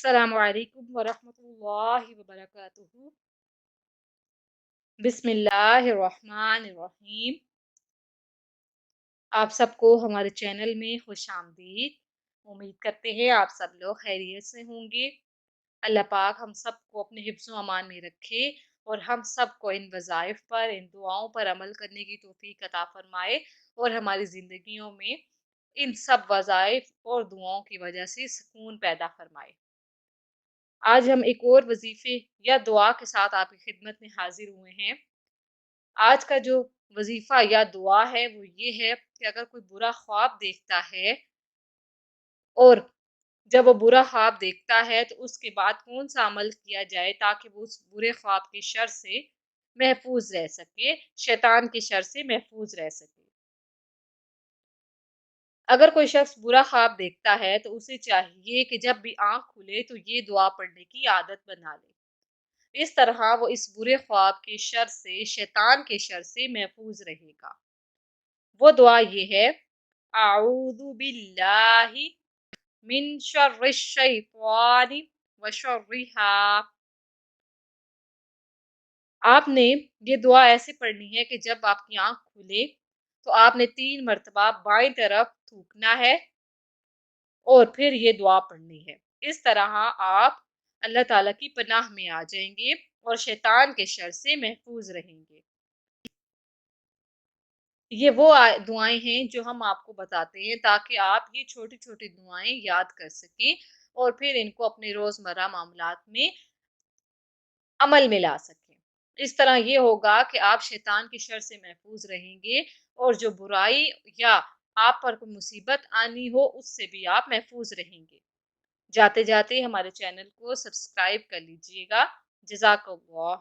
अस्सलामुअलैकुम वरहमतुल्लाहि वबरकातुहू। बिस्मिल्लाहिर्रहमानिर्रहीम। आप सबको हमारे चैनल में खुशामदीद। उम्मीद करते हैं आप सब लोग खैरियत से होंगे। अल्लाह पाक हम सबको अपने हिफ्ज़ अमान में रखे और हम सबको इन वज़ाइफ पर, इन दुआओं पर अमल करने की तौफीक अता फरमाए और हमारी ज़िंदगियों में इन सब वज़ाइफ और दुआओं की वजह से सुकून पैदा फरमाए। आज हम एक और वजीफे या दुआ के साथ आपकी खिदमत में हाजिर हुए हैं। आज का जो वजीफा या दुआ है वो ये है कि अगर कोई बुरा ख्वाब देखता है और जब वो बुरा ख्वाब देखता है तो उसके बाद कौन सा अमल किया जाए ताकि वो उस बुरे ख्वाब के शर से महफूज रह सके, शैतान के शर से महफूज रह सके। अगर कोई शख्स बुरा ख्वाब देखता है तो उसे चाहिए कि जब भी आंख खुले तो ये दुआ पढ़ने की आदत बना ले। इस तरह वो इस बुरे ख्वाब के शर से, शैतान के शर से महफूज रहेगा। वो दुआ ये है, आऊदु बिल्लाहि मिन शर्रिश शैतानि व शर्रिहा। आपने ये दुआ ऐसे पढ़नी है कि जब आपकी आंख खुले तो आपने 3 मरतबा बाईं तरफ थूकना है और फिर ये दुआ पढ़नी है। इस तरह आप अल्लाह ताला की पनाह में आ जाएंगे और शैतान के शर से महफूज रहेंगे। ये वो दुआएं हैं जो हम आपको बताते हैं ताकि आप ये छोटी छोटी दुआएं याद कर सकें और फिर इनको अपने रोजमर्रा मामलात में अमल में ला सकें। इस तरह ये होगा कि आप शैतान के शर से महफूज रहेंगे और जो बुराई या आप पर कोई मुसीबत आनी हो उससे भी आप महफूज रहेंगे। जाते जाते हमारे चैनल को सब्सक्राइब कर लीजिएगा। जज़ाकल्लाह।